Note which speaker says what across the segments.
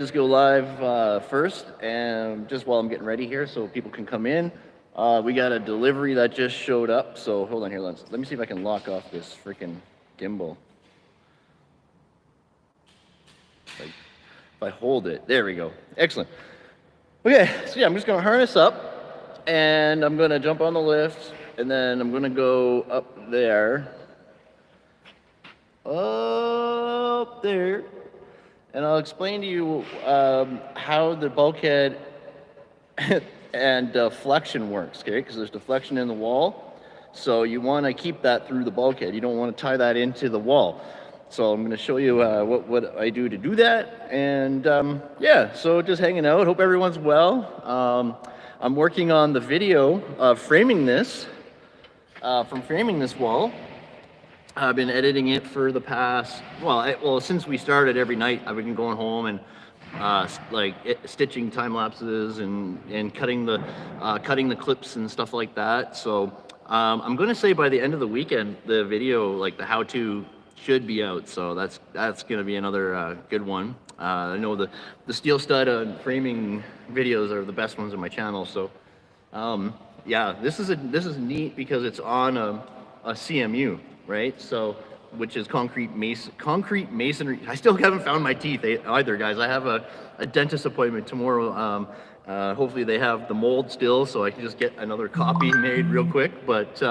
Speaker 1: Just go live first, and just while I'm getting ready here so people can come in. We got a delivery that just showed up, so hold on here. Let me see if I can lock off this freaking gimbal. If I hold it, there we go. Excellent. Okay, so yeah, I'm just gonna harness up, and I'm gonna jump on the lift, and then I'm gonna go up there. Up there. And I'll explain to you how the bulkhead and deflection works, okay? Because there's deflection in the wall, so you want to keep that through the bulkhead. You don't want to tie that into the wall. So I'm going to show you what I do to do that. And yeah, so just hanging out. Hope everyone's well. I'm working on the video of framing this, from framing this wall. I've been editing it for the past, well, since we started every night, I've been going home and stitching time lapses and cutting the clips and stuff like that. So I'm going to say by the end of the weekend, the video, like the how-to, should be out. So that's going to be another good one. I know the steel stud and framing videos are the best ones on my channel. So yeah, this is neat because it's on a CMU. Right, so which is concrete masonry. I still haven't found my teeth either, guys. I have a dentist appointment tomorrow. Hopefully they have the mold still, so I can just get another copy made real quick. But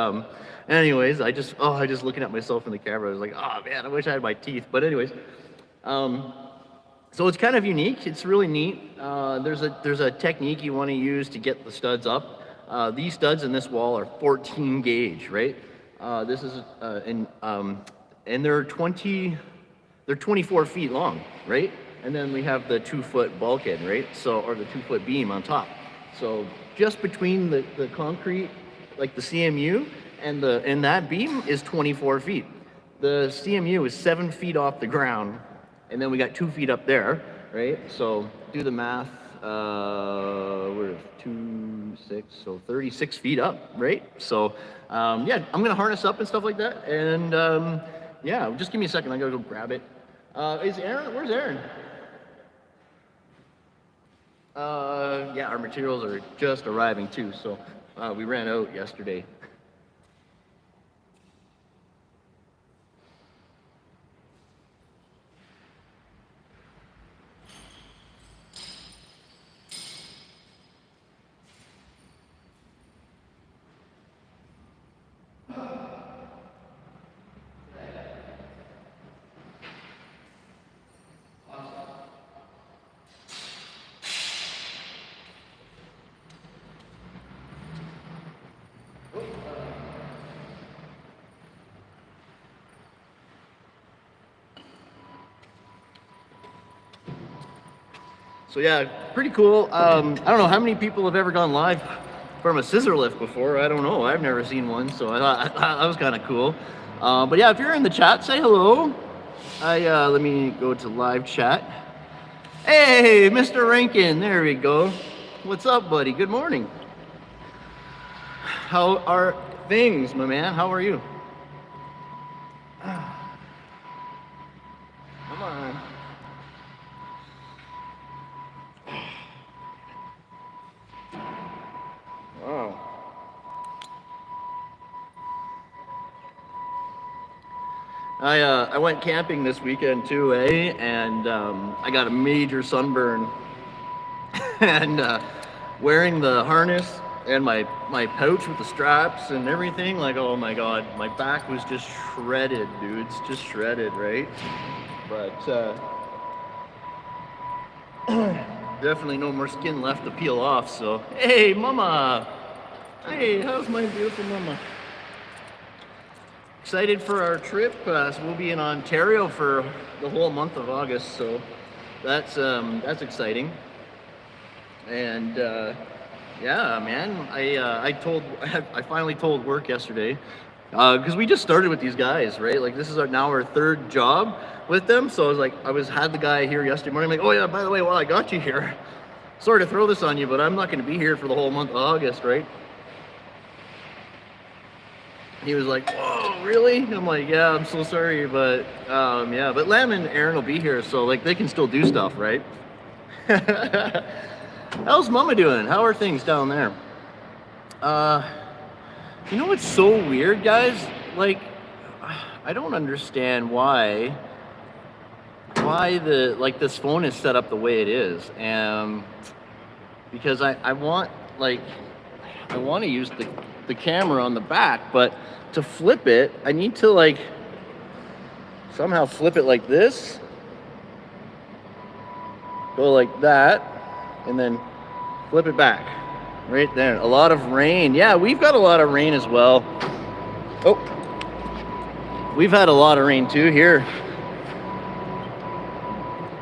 Speaker 1: anyways, I just looking at myself in the camera, I was like, oh man, I wish I had my teeth. But anyways, so it's kind of unique. It's really neat. There's a technique you want to use to get the studs up. These studs in this wall are 14 gauge, right? This is and they're 24 feet long, right? And then we have the 2-foot bulkhead, right? So, or the 2-foot beam on top. So just between the concrete, like the CMU and that beam is 24 feet. The CMU is 7 feet off the ground, and then we got 2 feet up there, right? So do the math. We're 2, 6, so 36 feet up, right? So yeah, I'm gonna harness up and stuff like that, and yeah, just give me a second. I gotta go grab it. Is Aaron? Where's Aaron? Yeah, our materials are just arriving too, so we ran out yesterday. So yeah, pretty cool. I don't know how many people have ever gone live from a scissor lift before. I don't know. I've never seen one, so I thought that was kind of cool. But yeah, if you're in the chat, say hello. Let me go to live chat. Hey, Mr. Rankin, there we go. What's up, buddy? Good morning. How are things, my man? How are you? Come on. Wow. I went camping this weekend too, and I got a major sunburn, and wearing the harness and my pouch with the straps and everything, like, oh my god, my back was just shredded, dudes, just shredded, right? But definitely no more skin left to peel off. So hey, mama, hey, how's my beautiful mama? Excited for our trip. So we'll be in Ontario for the whole month of August, so that's exciting. And yeah, man, I finally told work yesterday, because we just started with these guys, right? Like, this is now our 3rd job with them. So I was like, had the guy here yesterday morning. I'm like, oh yeah, by the way, while I got you here, sorry to throw this on you, but I'm not going to be here for the whole month of August, right? He was like, whoa, really? I'm like, yeah, I'm so sorry, but yeah, but Lam and Aaron will be here, so like they can still do stuff, right? How's Mama doing? How are things down there? You know what's so weird, guys? Like, I don't understand why this phone is set up the way it is, and because I want to use the camera on the back, but to flip it, I need to like somehow flip it like this, go like that, and then flip it back right there. A lot of rain. Yeah, we've got a lot of rain as well. Oh, we've had a lot of rain too here.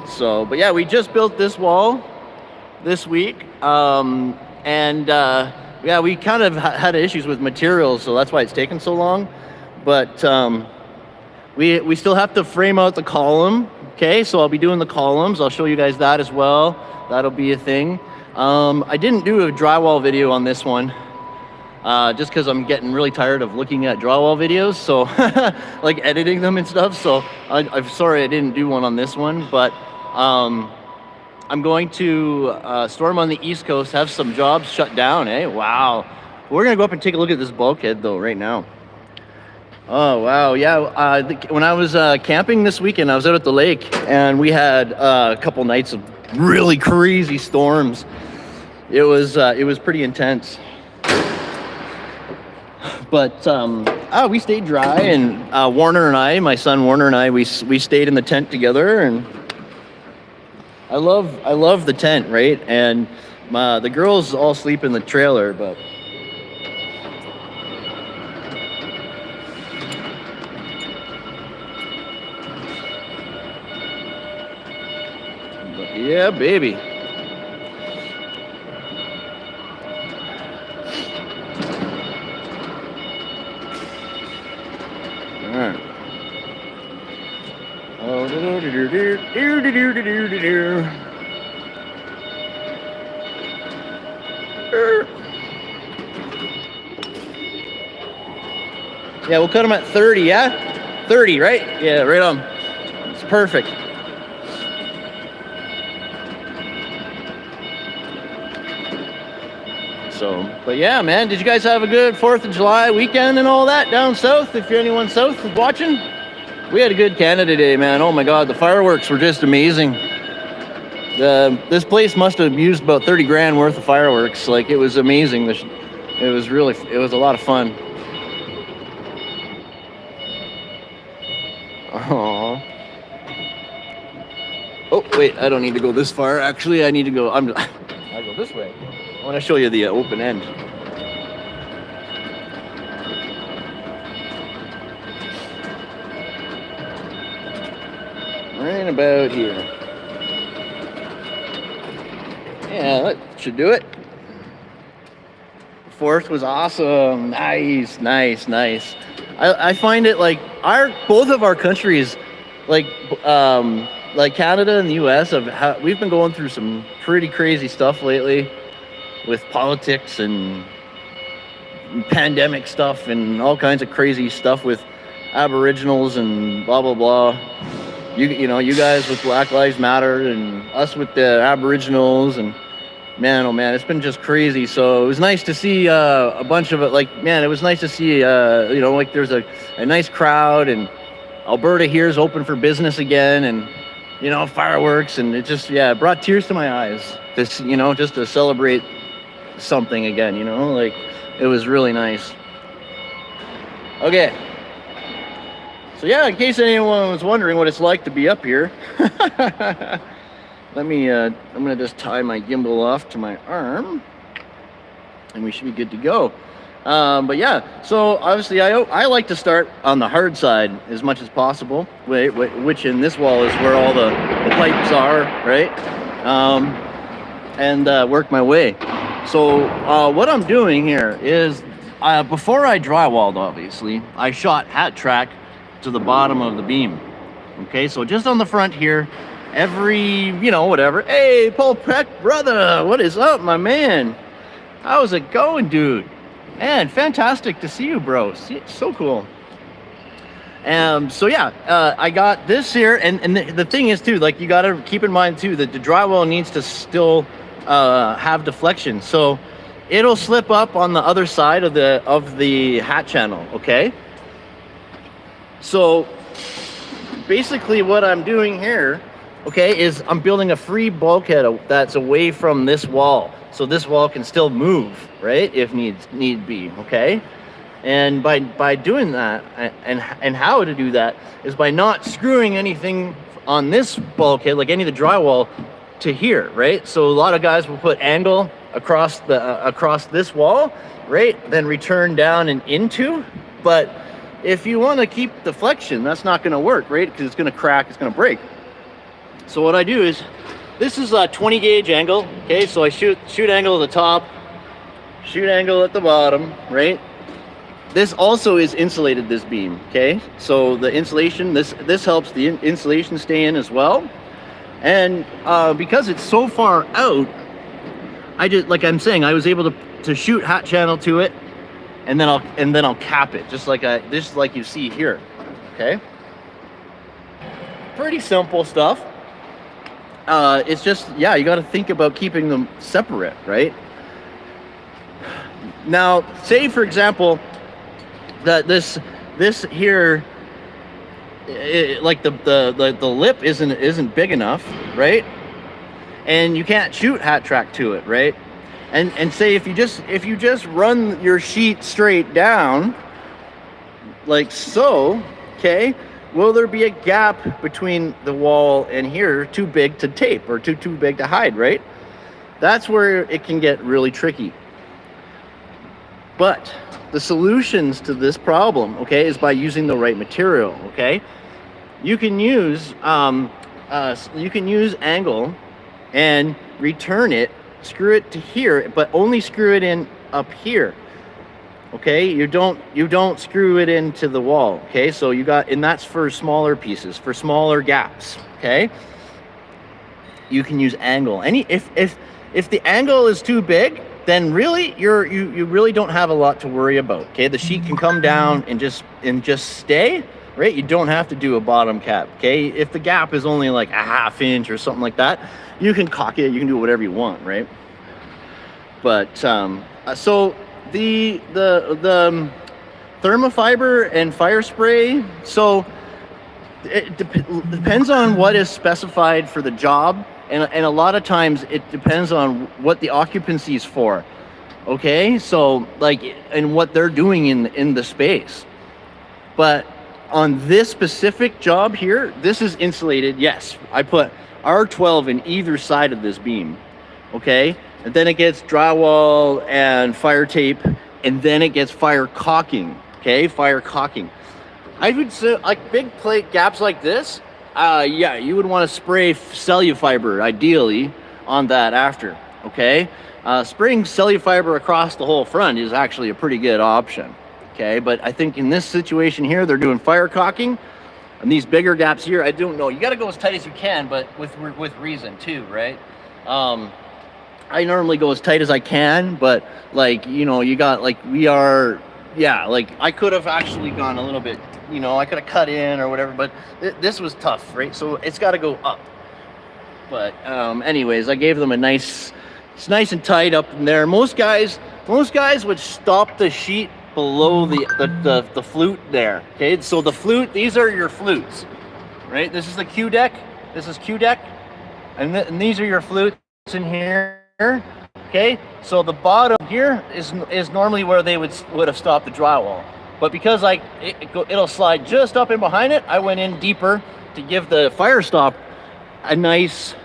Speaker 1: So, but yeah, we just built this wall this week, yeah, we kind of had issues with materials, so that's why it's taken so long. But we still have to frame out the column. Okay, so I'll be doing the columns. I'll show you guys that as well. That'll be a thing. I didn't do a drywall video on this one, just because I'm getting really tired of looking at drywall videos, so like editing them and stuff. So I'm sorry I didn't do one on this one, but I'm going to storm on the East Coast, have some jobs shut down, eh? Wow. We're gonna go up and take a look at this bulkhead though right now. Oh, wow, yeah. When I was camping this weekend, I was out at the lake, and we had a couple nights of really crazy storms. It was pretty intense. But we stayed dry, and Warner and I, my son Warner and I, we stayed in the tent together, and I love the tent, right? And the girls all sleep in the trailer, but yeah, baby. All right. Oh, yeah, we'll cut them at 30, yeah? 30, right? Yeah, right on. It's perfect. So, but yeah, man, did you guys have a good 4th of July weekend and all that down south? If you're anyone south watching, we had a good Canada Day, man. Oh my God, the fireworks were just amazing. This place must have used about 30 grand worth of fireworks. Like, it was amazing. It was a lot of fun. Aww. Oh, wait, I don't need to go this far. Actually, I need to go, I'll go this way. I want to show you the open end. Right about here. Yeah, that should do it. The 4th was awesome. Nice. I find it like both of our countries, like Canada and the US, we've been going through some pretty crazy stuff lately with politics and pandemic stuff and all kinds of crazy stuff with Aboriginals and blah blah blah. You know, you guys with Black Lives Matter and us with the Aboriginals, and man, oh man, it's been just crazy. So it was nice to see a bunch of it. Like, man, it was nice to see, like there's a nice crowd, and Alberta here is open for business again, and, fireworks, and it just, it brought tears to my eyes. This, just to celebrate something again, like, it was really nice. Okay. So yeah, in case anyone was wondering what it's like to be up here, let me, I'm gonna just tie my gimbal off to my arm, and we should be good to go. But yeah, so obviously I like to start on the hard side as much as possible, which in this wall is where all the pipes are, right? And work my way. So what I'm doing here is, before I drywalled, obviously, I shot hat track to the bottom of the beam. Okay, so just on the front here, every, whatever. Hey, Paul Peck, brother, what is up, my man? How's it going, dude? Man, fantastic to see you, bro. So cool. So yeah, I got this here, and the thing is too, like you got to keep in mind too that the drywall needs to still have deflection, so it'll slip up on the other side of the hat channel. Okay, so basically what I'm doing here, okay, is I'm building a free bulkhead that's away from this wall, so this wall can still move, right, if need be. Okay. And by doing that, and how to do that is by not screwing anything on this bulkhead, like any of the drywall, to here, right? So a lot of guys will put angle across this wall, right? Then return down and into. But if you want to keep deflection, that's not going to work, right? Because it's going to crack, it's going to break. So what I do is, this is a 20 gauge angle, okay? So I shoot angle at the top, shoot angle at the bottom, right? This also is insulated, this beam, okay? So the insulation, this helps the insulation stay in as well. And because it's so far out, I just, like I'm saying, I was able to shoot hat channel to it, and then I'll cap it, just like you see here, okay? Pretty simple stuff. It's just, yeah, you got to think about keeping them separate, right? Now, say for example, that this here, like the lip isn't big enough, right? And you can't shoot hat track to it, right? And say if you just run your sheet straight down, like so, okay, will there be a gap between the wall and here too big to tape or too big to hide, right? That's where it can get really tricky. But the solutions to this problem, okay, is by using the right material, okay? You can use angle and return it, screw it to here, but only screw it in up here, okay? You don't screw it into the wall, okay? So and that's for smaller pieces, for smaller gaps, okay? You can use angle. If the angle is too big, then really you really don't have a lot to worry about. Okay, the sheet can come down and just stay, right? You don't have to do a bottom cap. Okay, if the gap is only like a ½ inch or something like that, you can cock it, you can do whatever you want, right? But so the thermofiber and fire spray, so it depends on what is specified for the job. And a lot of times it depends on what the occupancy is for, okay? So like, and what they're doing in the space. But on this specific job here, this is insulated. Yes, I put R12 in either side of this beam, okay? And then it gets drywall and fire tape, and then it gets fire caulking, okay? Fire caulking. I would say like big plate gaps like this, yeah, you would want to spray cellufiber ideally on that after, okay? Spraying cellufiber across the whole front is actually a pretty good option, okay? But I think in this situation here, they're doing fire caulking, and these bigger gaps here, I don't know. You got to go as tight as you can, but with reason too, right? I normally go as tight as I can, but like, you know, you got like, yeah, like I could have actually gone a little bit, you know, I could have cut in or whatever, but this was tough, right? So it's got to go up. But anyways, I gave them it's nice and tight up in there. Most guys would stop the sheet below the flute there, okay? So the flute, these are your flutes, right? This is the Q deck, this is Q deck, and these are your flutes in here. Okay, so the bottom here is normally where they would have stopped the drywall, but because it'll slide just up in behind it, I went in deeper to give the fire stop a nice,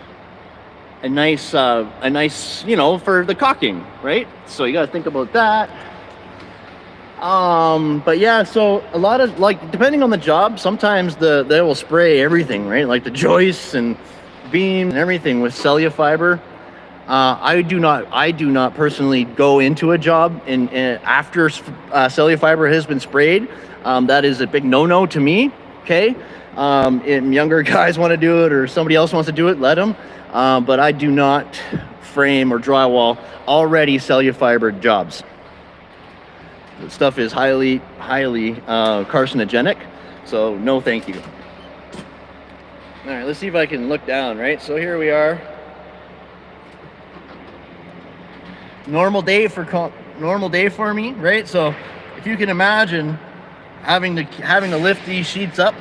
Speaker 1: you know, for the caulking, right? So you got to think about that. But yeah, so a lot of, like, depending on the job, sometimes they will spray everything, right? Like the joists and beams and everything with cellufiber. I do not personally go into a job and after cellufiber has been sprayed. That is a big no-no to me. Okay, if younger guys want to do it or somebody else wants to do it, let them. But I do not frame or drywall already cellufibered jobs. The stuff is highly carcinogenic. So no thank you. All right, let's see if I can look down, right? So here we are. Normal day for me, right? So if you can imagine having to lift these sheets up,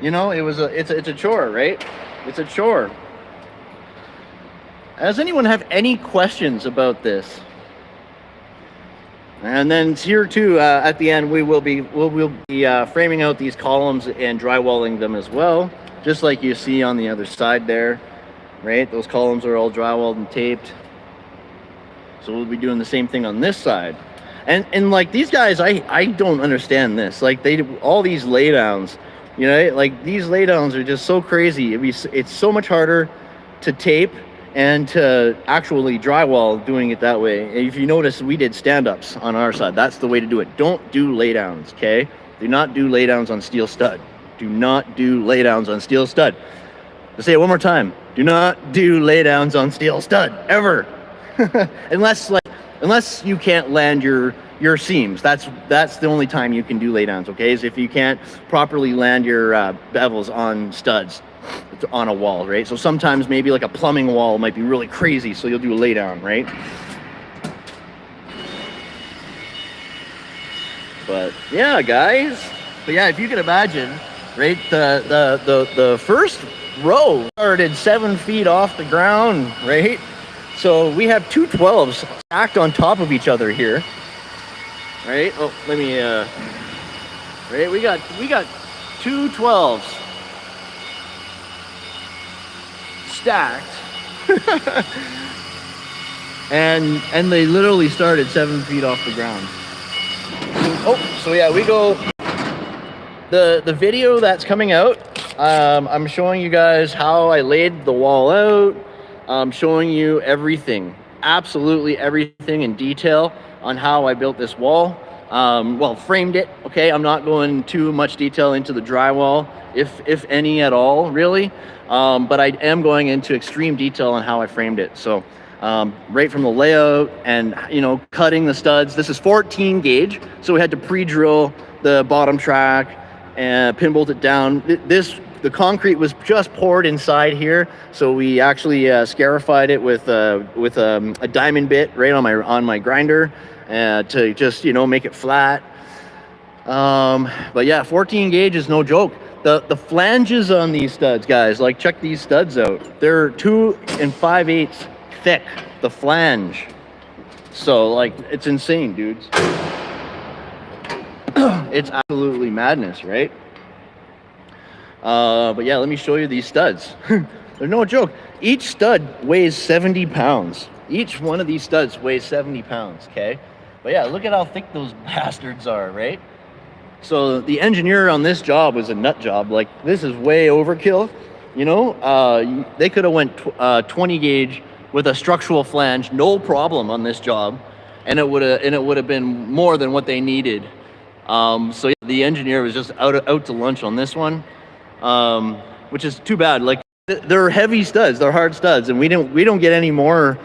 Speaker 1: you know, it's a chore, right? It's a chore. Does anyone have any questions about this? And then here too, at the end, we'll be framing out these columns and drywalling them as well, just like you see on the other side there, right? Those columns are all drywalled and taped. So we'll be doing the same thing on this side. And like these guys, I don't understand this. Like they do all these laydowns, you know, like these laydowns are just so crazy. It's so much harder to tape and to actually drywall doing it that way. If you notice, we did stand-ups on our side. That's the way to do it. Don't do laydowns, okay? Do not do laydowns on steel stud. Do not do laydowns on steel stud. I'll say it one more time. Do not do laydowns on steel stud, ever. unless you can't land your seams. That's the only time you can do laydowns, okay? Is if you can't properly land your bevels on studs on a wall, right? So sometimes maybe like a plumbing wall might be really crazy, so you'll do a laydown, right? But yeah, guys. But yeah, if you can imagine, right? The first row started 7 feet off the ground, right? So we have two 12s stacked on top of each other here, right? Oh, let me, right? We got two 12s stacked, and they literally started 7 feet off the ground. Oh, so yeah, we go. The video that's coming out, I'm showing you guys how I laid the wall out. I'm showing you everything, absolutely everything in detail on how I built this wall. Well, framed it, okay? I'm not going too much detail into the drywall, if any at all, really. But I am going into extreme detail on how I framed it. So right from the layout and, you know, cutting the studs. This is 14 gauge, so we had to pre-drill the bottom track and pin bolt it down. The concrete was just poured inside here, so we actually scarified it with a diamond bit right on my grinder to just, you know, make it flat. But yeah, 14 gauge is no joke. The flanges on these studs, guys, like check these studs out. They're 2 5/8 thick, the flange. So like, it's insane, dudes. It's absolutely madness, right? But yeah, let me show you these studs. They're no joke. Each stud weighs 70 pounds. Each one of these studs weighs 70 pounds, okay? But yeah, look at how thick those bastards are, right? So the engineer on this job was a nut job. Like, this is way overkill, you know? They could have went 20 gauge with a structural flange, no problem on this job, and it would have been more than what they needed. So yeah, the engineer was just out to lunch on this one. Which is too bad. Like, they're heavy studs, they're hard studs, and we don't get any more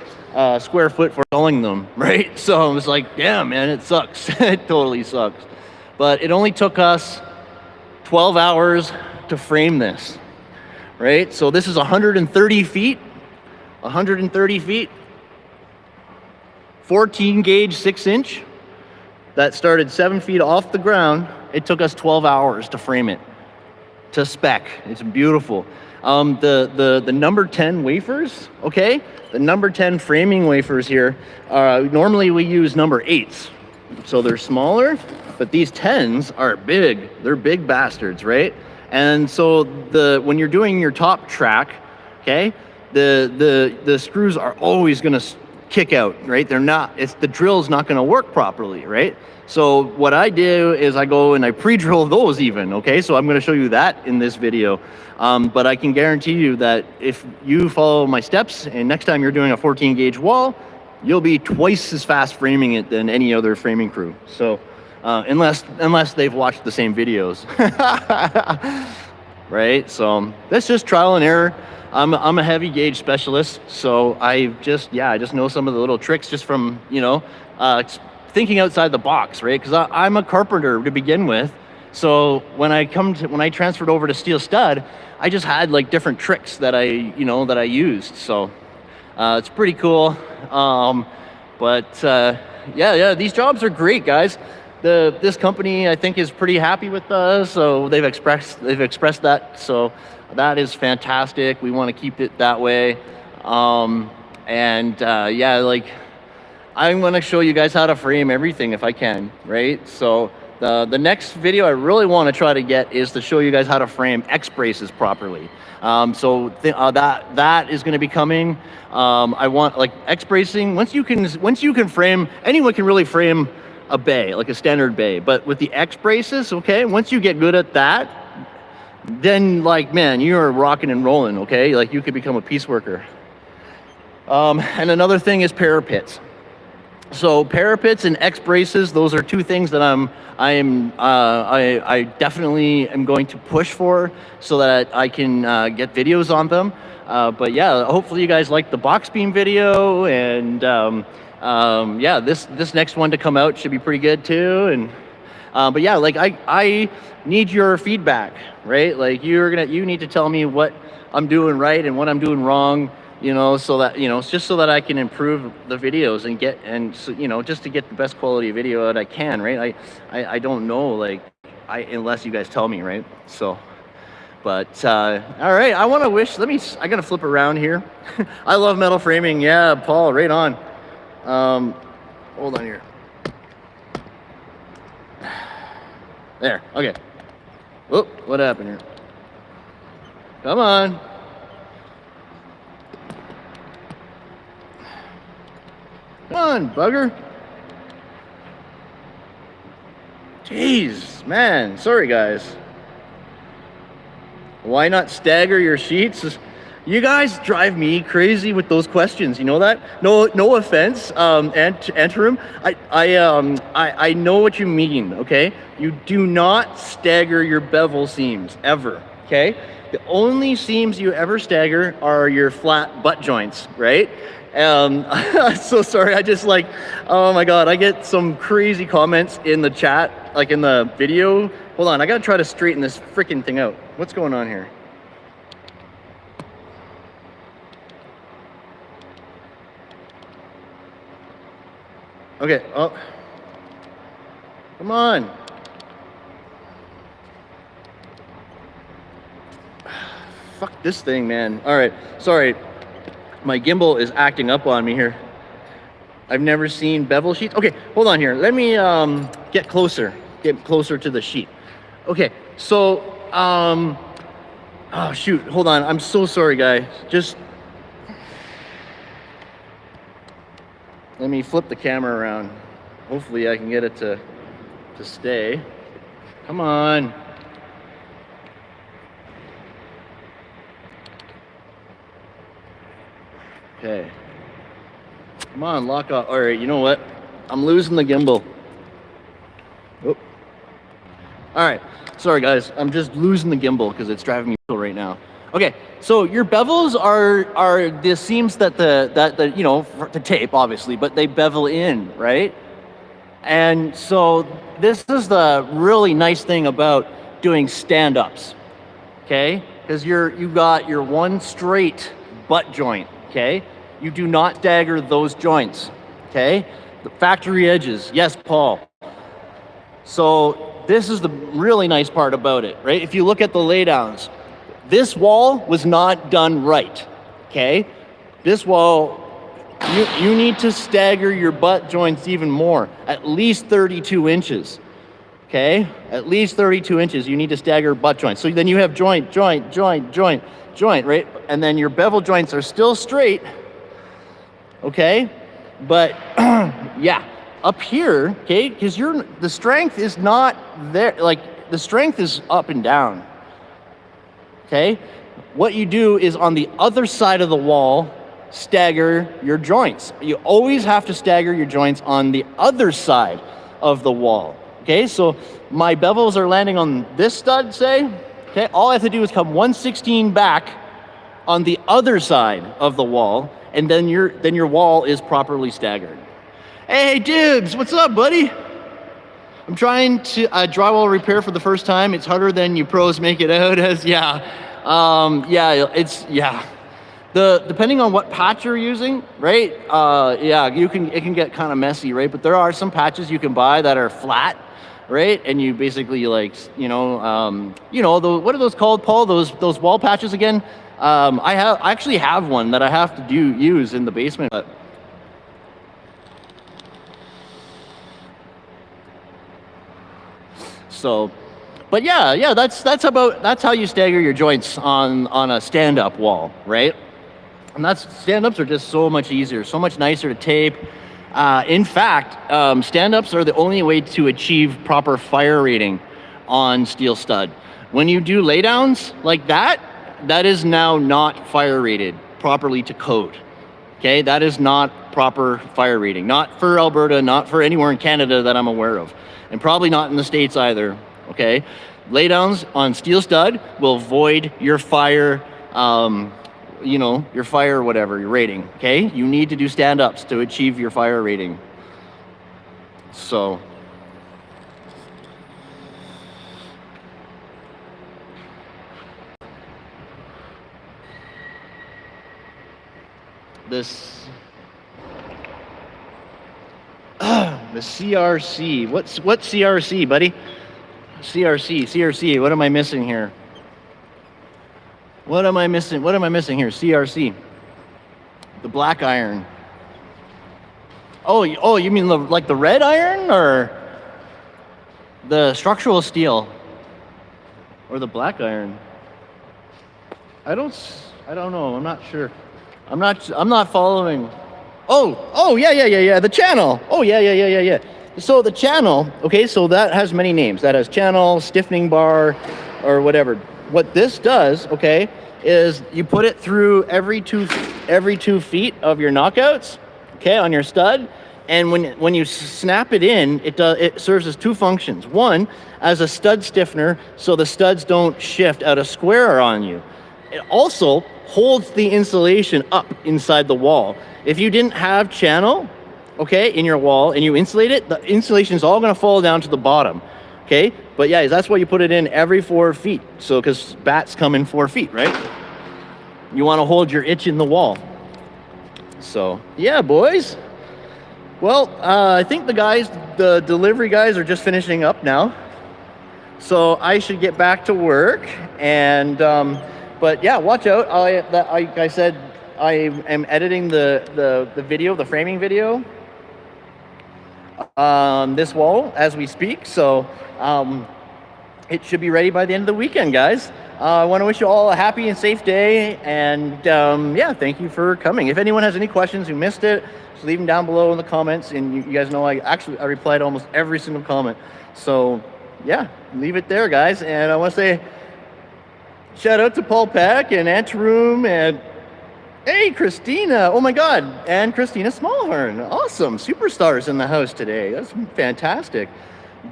Speaker 1: square foot for selling them, right? So I was like, damn, man, it sucks. It totally sucks. But it only took us 12 hours to frame this, right? So this is 130 feet, 14 gauge 6-inch that started 7 feet off the ground. It took us 12 hours to frame it to spec. It's beautiful. The number 10 wafers, okay? The number 10 framing wafers here, normally we use number 8s. So they're smaller, but these 10s are big. They're big bastards, right? And so when you're doing your top track, okay, the screws are always gonna kick out, right? The drill's not gonna work properly, right? So what I do is I go and I pre-drill those even, okay? So I'm gonna show you that in this video. But I can guarantee you that if you follow my steps and next time you're doing a 14 gauge wall, you'll be twice as fast framing it than any other framing crew. So unless they've watched the same videos, right? So that's just trial and error. I'm a heavy gauge specialist, so I just know some of the little tricks just from, you know, thinking outside the box, right? Because I'm a carpenter to begin with, So when I transferred over to steel stud, I just had like different tricks that I used. So it's pretty cool. Yeah, these jobs are great, guys. This company, I think, is pretty happy with us, so they've expressed that. So that is fantastic. We want to keep it that way. Yeah, like I'm going to show you guys how to frame everything if I can, right? So the next video I really want to try to get is to show you guys how to frame X braces properly. That is going to be coming. I want like X bracing. Once you can frame, anyone can really frame a bay, like a standard bay. But with the X braces, okay, once you get good at that, then like, man, you're rocking and rolling, okay? Like you could become a piece worker. And another thing is parapets. So parapets and X braces, those are two things that I definitely am going to push for so that I can get videos on them. But yeah, hopefully you guys like the box beam video, and yeah, this next one to come out should be pretty good too. And but yeah, like I need your feedback, right? Like you need to tell me what I'm doing right and what I'm doing wrong, so that just so that I can improve the videos and just to get the best quality video that I can, right? I don't know, like unless you guys tell me, right? So. But all right, I want to wish. I gotta flip around here. I love metal framing. Yeah, Paul, right on. Hold on here. There. Okay. Whoop! What happened here? Come on. Come on, bugger. Jeez, man. Sorry, guys. Why not stagger your sheets? You guys drive me crazy with those questions. You know that? No offense, Anterim. I know what you mean. Okay, you do not stagger your bevel seams ever. Okay, the only seams you ever stagger are your flat butt joints, right? So sorry. I just like, oh my god, I get some crazy comments in the chat, like in the video. Hold on, I gotta try to straighten this freaking thing out. What's going on here? Okay, oh. Come on. Fuck this thing, man. All right, sorry. My gimbal is acting up on me here. I've never seen bevel sheets. Okay, hold on here. Let me get closer to the sheet. Okay, so, oh shoot, hold on. I'm so sorry, guys. Just, let me flip the camera around. Hopefully I can get it to stay. Come on. Okay. Come on, lock off. All right, you know what? I'm losing the gimbal. Oh. All right, sorry guys. I'm just losing the gimbal because it's driving me right now. Okay, so your bevels are the seams that the tape obviously, but they bevel in, right? And so this is the really nice thing about doing stand-ups, okay? Because you've got your one straight butt joint, okay? You do not stagger those joints, okay? The factory edges, yes, Paul. So this is the really nice part about it, right? If you look at the laydowns, this wall was not done right, okay? This wall, you need to stagger your butt joints even more, at least 32 inches, okay? At least 32 inches, you need to stagger butt joints. So then you have joint, right? And then your bevel joints are still straight, okay? But yeah, up here, okay, because the strength is not there, like the strength is up and down, okay? What you do is on the other side of the wall, stagger your joints. You always have to stagger your joints on the other side of the wall, okay? So my bevels are landing on this stud, say, okay? All I have to do is come 1/16 back on the other side of the wall, and then your wall is properly staggered. Hey, Dibs, what's up, buddy? I'm trying to drywall repair for the first time. It's harder than you pros make it out as. Yeah, yeah. Depending on what patch you're using, right? Yeah, it can get kind of messy, right? But there are some patches you can buy that are flat, right? And you basically like, what are those called, Paul? Those wall patches again? I actually have one that I have to use in the basement. But yeah, that's how you stagger your joints on a stand-up wall, right? And stand-ups are just so much easier, so much nicer to tape. In fact, stand-ups are the only way to achieve proper fire rating on steel stud. When you do laydowns like that is now not fire rated properly to code. Okay, that is not proper fire rating. Not for Alberta, not for anywhere in Canada that I'm aware of. And probably not in the States either, okay? Laydowns on steel stud will void your fire, your fire whatever, your rating, okay? You need to do stand-ups to achieve your fire rating. So. The CRC, what's CRC, buddy? CRC, what am I missing here? What am I missing here? CRC, the black iron. Oh, you mean like the red iron or the structural steel or the black iron? I don't know, I'm not sure. I'm not following. Oh, yeah, the channel. Oh, yeah. So the channel, okay, so that has many names. That has channel, stiffening bar, or whatever. What this does, okay, is you put it through every two feet of your knockouts, okay, on your stud, and when you snap it in, it serves as two functions. One, as a stud stiffener, so the studs don't shift out of square on you. It also holds the insulation up inside the wall. If you didn't have channel, okay, in your wall and you insulate it, the insulation is all going to fall down to the bottom, okay? But yeah, that's why you put it in every 4 feet. So, because bats come in 4 feet, right? You want to hold your itch in the wall. So, yeah, boys. Well, I think the delivery guys are just finishing up now. So I should get back to work and, but yeah, watch out. Like I said, I am editing the video, the framing video on this wall as we speak. So it should be ready by the end of the weekend, guys. I want to wish you all a happy and safe day. And yeah, thank you for coming. If anyone has any questions who missed it, just leave them down below in the comments. And you guys know I replied almost every single comment. So yeah, leave it there, guys. And I want to say, shout out to Paul Peck and Antaroom and hey, Christina. Oh my God. And Christina Smallhorn. Awesome. Superstars in the house today. That's fantastic.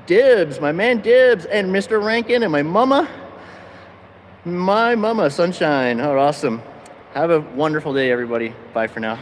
Speaker 1: Dibs, my man Dibs and Mr. Rankin and my mama. My mama, Sunshine. Oh, awesome. Have a wonderful day, everybody. Bye for now.